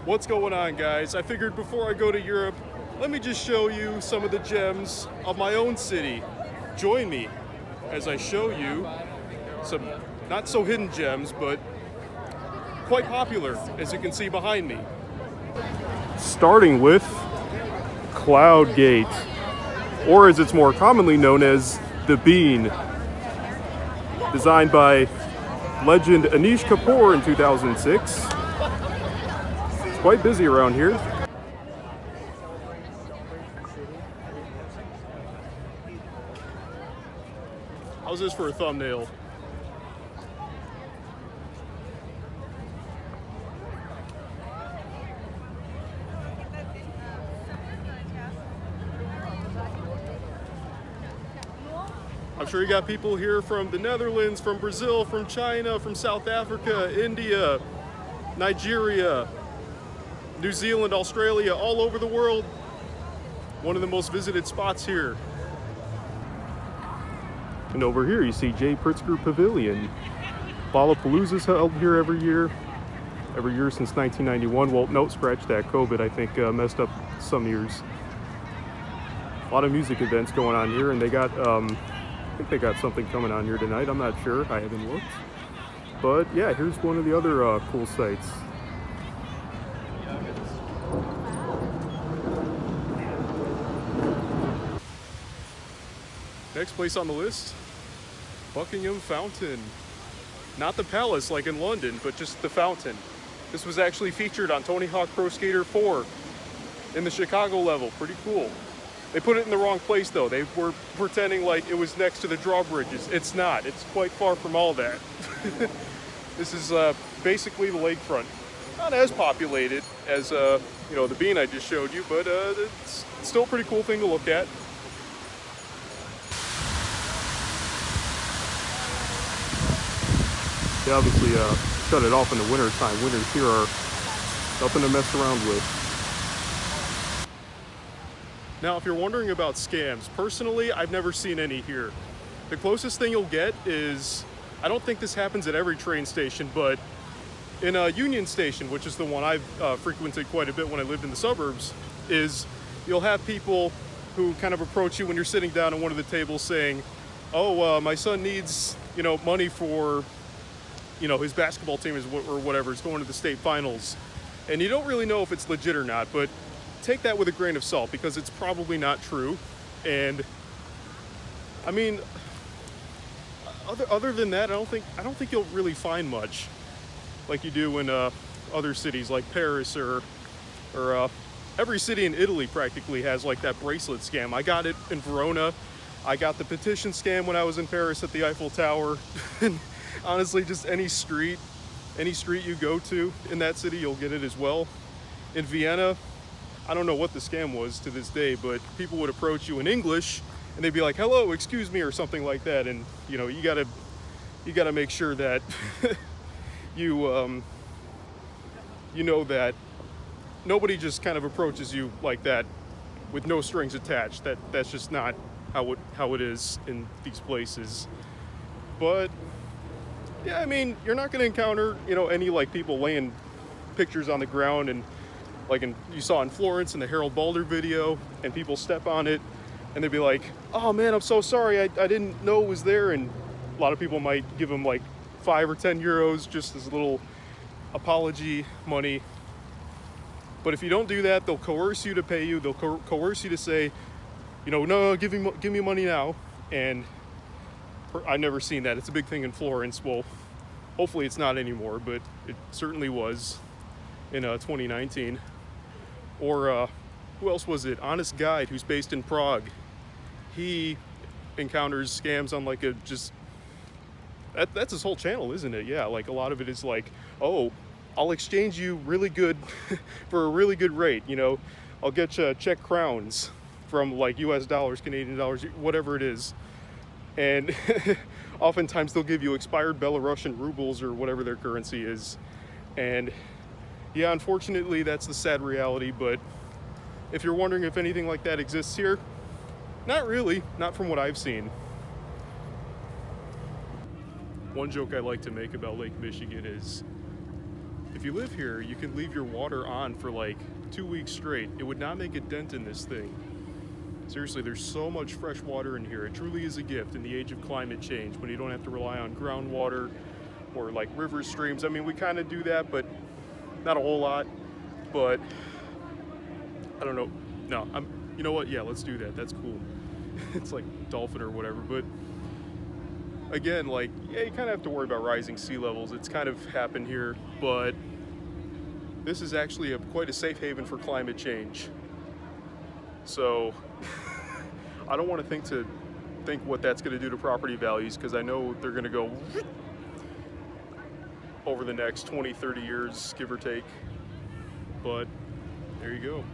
What's going on, guys? I figured before I go to Europe, let me just show you some of the gems of my own city. Join me as I show you some not so hidden gems, but quite popular, as you can see behind me. Starting with Cloud Gate, or as it's more commonly known as the Bean, designed by legend Anish Kapoor in 2006. It's quite busy around here. How's this for a thumbnail? I'm sure you got people here from the Netherlands, from Brazil, from China, from South Africa, India, Nigeria, New Zealand, Australia, all over the world. One of the most visited spots here. And over here you see Jay Pritzker Pavilion. Lollapalooza is held here every year since 1991. Well, no, scratch that. COVID, I think, messed up some years. A lot of music events going on here, and they got, I think they got something coming on here tonight. I'm not sure. I haven't looked. But yeah, here's one of the other cool sites. Next place on the list, Buckingham Fountain. Not the palace like in London, but just the fountain. This was actually featured on Tony Hawk Pro Skater 4 in the Chicago level. Pretty cool. They put it in the wrong place though. They were pretending like it was next to the drawbridges. It's not. It's quite far from all that. This is basically the lakefront. Not as populated as you know, the Bean I just showed you, but it's still a pretty cool thing to look at. They obviously shut it off in the winter time. Winters here are nothing to mess around with. Now, if you're wondering about scams, personally, I've never seen any here. The closest thing you'll get is, I don't think this happens at every train station, but in a Union Station, which is the one I've frequented quite a bit when I lived in the suburbs, is you'll have people who kind of approach you when you're sitting down at one of the tables saying, oh, my son needs, you know, money for, you know, his basketball team is or whatever, is going to the state finals. And you don't really know if it's legit or not, but take that with a grain of salt because it's probably not true. And I mean, other than that, I don't think you'll really find much like you do in other cities like Paris or every city in Italy practically has like that bracelet scam. I got it in Verona. I got the petition scam when I was in Paris at the Eiffel Tower. And honestly, just any street you go to in that city, you'll get it as well. In Vienna, I don't know what the scam was to this day, but people would approach you in English and they'd be like, hello, excuse me, or something like that. And you know, you gotta make sure that you know that nobody just kind of approaches you like that with no strings attached. That's just not how it is in these places. But yeah, I mean, you're not going to encounter, you know, any like people laying pictures on the ground and like you saw in Florence in the Harold Balder video, and people step on it and they'd be like, oh man, I'm so sorry, I didn't know it was there. And a lot of people might give them like 5 or 10 euros just as a little apology money. But if you don't do that, they'll coerce you to pay you. They'll coerce you to say, you know, no, give me money now. And I've never seen that. It's a big thing in Florence. Well, hopefully it's not anymore, but it certainly was in 2019. Or who else was it? Honest Guide, who's based in Prague. He encounters scams on like that's his whole channel, isn't it? Yeah, like a lot of it is like, oh, I'll exchange you really good for a really good rate. You know, I'll get you Czech crowns from like US dollars, Canadian dollars, whatever it is. And oftentimes they'll give you expired Belarusian rubles or whatever their currency is. And yeah, unfortunately, that's the sad reality. But if you're wondering if anything like that exists here, not really, not from what I've seen. One joke I like to make about Lake Michigan is if you live here, you can leave your water on for like 2 weeks straight. It would not make a dent in this thing. Seriously, there's so much fresh water in here. It truly is a gift in the age of climate change when you don't have to rely on groundwater or like river streams. I mean, we kind of do that, but not a whole lot. But I don't know. No, you know what? Yeah, let's do that. That's cool. It's like dolphin or whatever. But again, like, yeah, you kind of have to worry about rising sea levels. It's kind of happened here, but this is actually quite a safe haven for climate change. So I don't want to think what that's going to do to property values, because I know they're going to go over the next 20, 30 years, give or take. But there you go.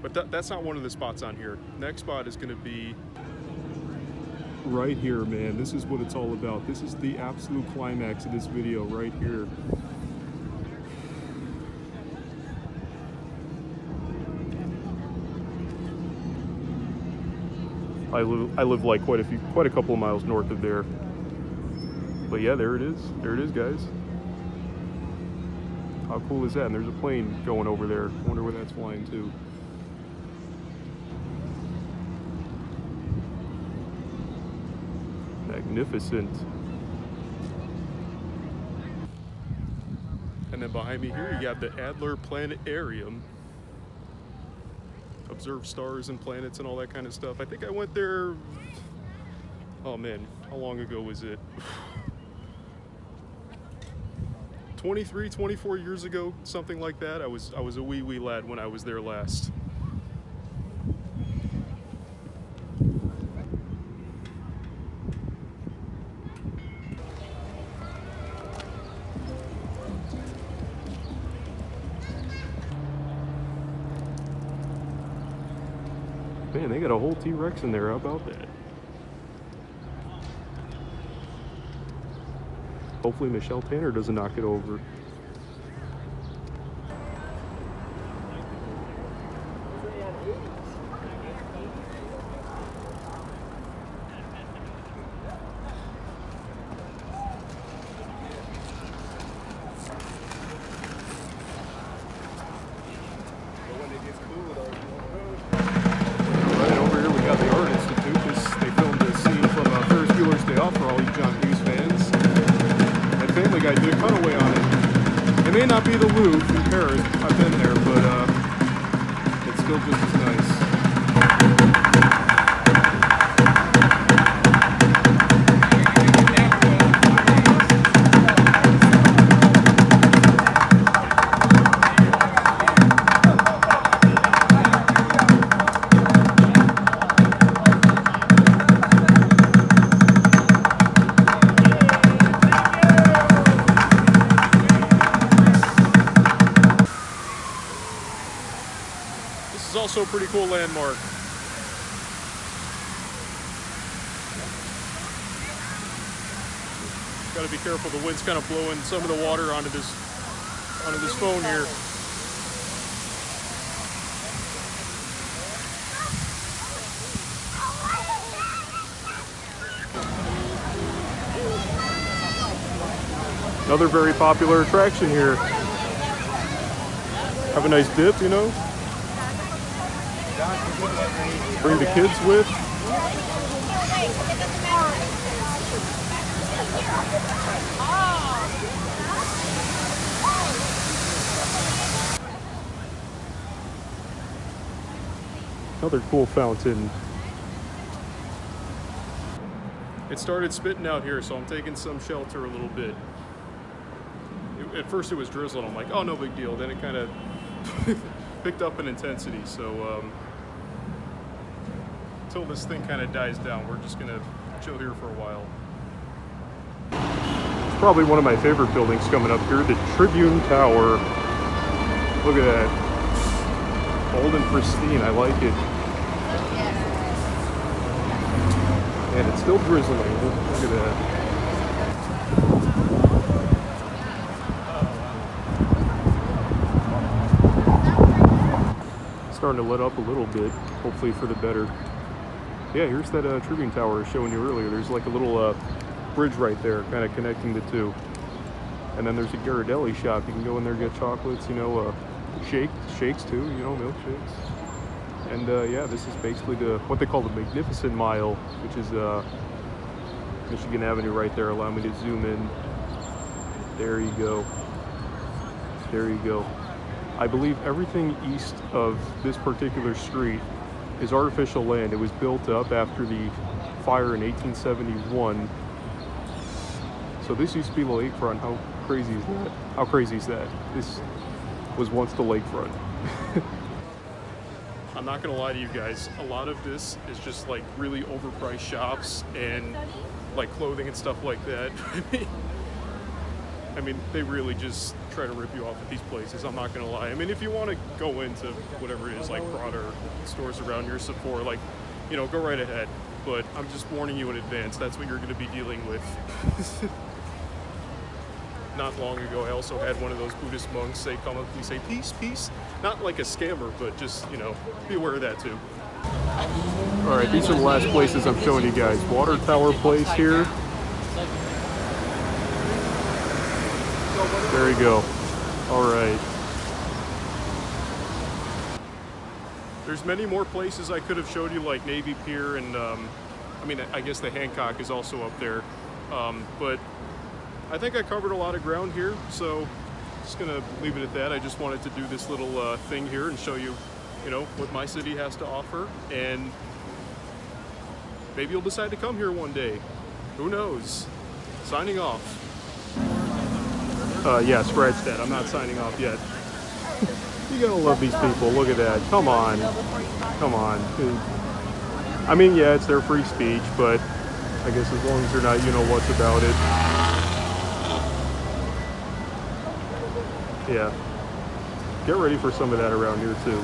But that's not one of the spots on here. Next spot is going to be right here, man. This is what it's all about. This is the absolute climax of this video right here. I live like quite a couple of miles north of there. But yeah, there it is. There it is, guys. How cool is that? And there's a plane going over there. I wonder where that's flying to. Magnificent. And then behind me here, you got the Adler Planetarium. Observe stars and planets and all that kind of stuff. I think I went there, oh man, how long ago was it? 23, 24 years ago, something like that. I was a wee lad when I was there last. Man, they got a whole T-Rex in there. How about that? Hopefully Michelle Tanner doesn't knock it over. For all you John Hughes fans. That Family Guy did a cutaway on it. It may not be the Louvre in Paris, I've been there, but it's still just as nice. This is also a pretty cool landmark. Got to be careful, the wind's kind of blowing some of the water onto this phone here. Another very popular attraction here. Have a nice dip, you know. Bring the kids with. Another cool fountain. It started spitting out here, so I'm taking some shelter a little bit. At first it was drizzling. I'm like, oh, no big deal. Then it kind of picked up in intensity. So until this thing kind of dies down, we're just gonna chill here for a while. It's probably one of my favorite buildings coming up here, the Tribune Tower. Look at that. Old and pristine, I like it. And it's still drizzling. Look at that. Starting to let up a little bit, hopefully for the better. Yeah, here's that Tribune Tower I was showing you earlier. There's like a little bridge right there, kind of connecting the two. And then there's a Ghirardelli shop. You can go in there, get chocolates, you know, shakes too, you know, milkshakes. And yeah, this is basically what they call the Magnificent Mile, which is Michigan Avenue right there. Allow me to zoom in. There you go. There you go. I believe everything east of this particular street is artificial land. It was built up after the fire in 1871. So this used to be the lakefront. How crazy is that? How crazy is that? This was once the lakefront. I'm not gonna lie to you guys, a lot of this is just like really overpriced shops and like clothing and stuff like that. I mean, they really just try to rip you off at these places, I'm not gonna lie. I mean, if you wanna go into whatever it is, like broader stores around your Sephora, like, you know, go right ahead. But I'm just warning you in advance, that's what you're gonna be dealing with. Not long ago, I also had one of those Buddhist monks say, come up to me, say, peace, peace. Not like a scammer, but just, you know, be aware of that too. All right, these are the last places I'm showing you guys. Water Tower Place here. There you go. All right. There's many more places I could have showed you, like Navy Pier, and I mean, I guess the Hancock is also up there. But I think I covered a lot of ground here, so just gonna leave it at that. I just wanted to do this little thing here and show you, you know, what my city has to offer, and maybe you'll decide to come here one day. Who knows? Signing off. Yeah, scratch that. I'm not signing off yet. You gotta love these people. Look at that. Come on. Come on. I mean, yeah, it's their free speech, but I guess as long as they're not, you know what's about it. Yeah. Get ready for some of that around here, too.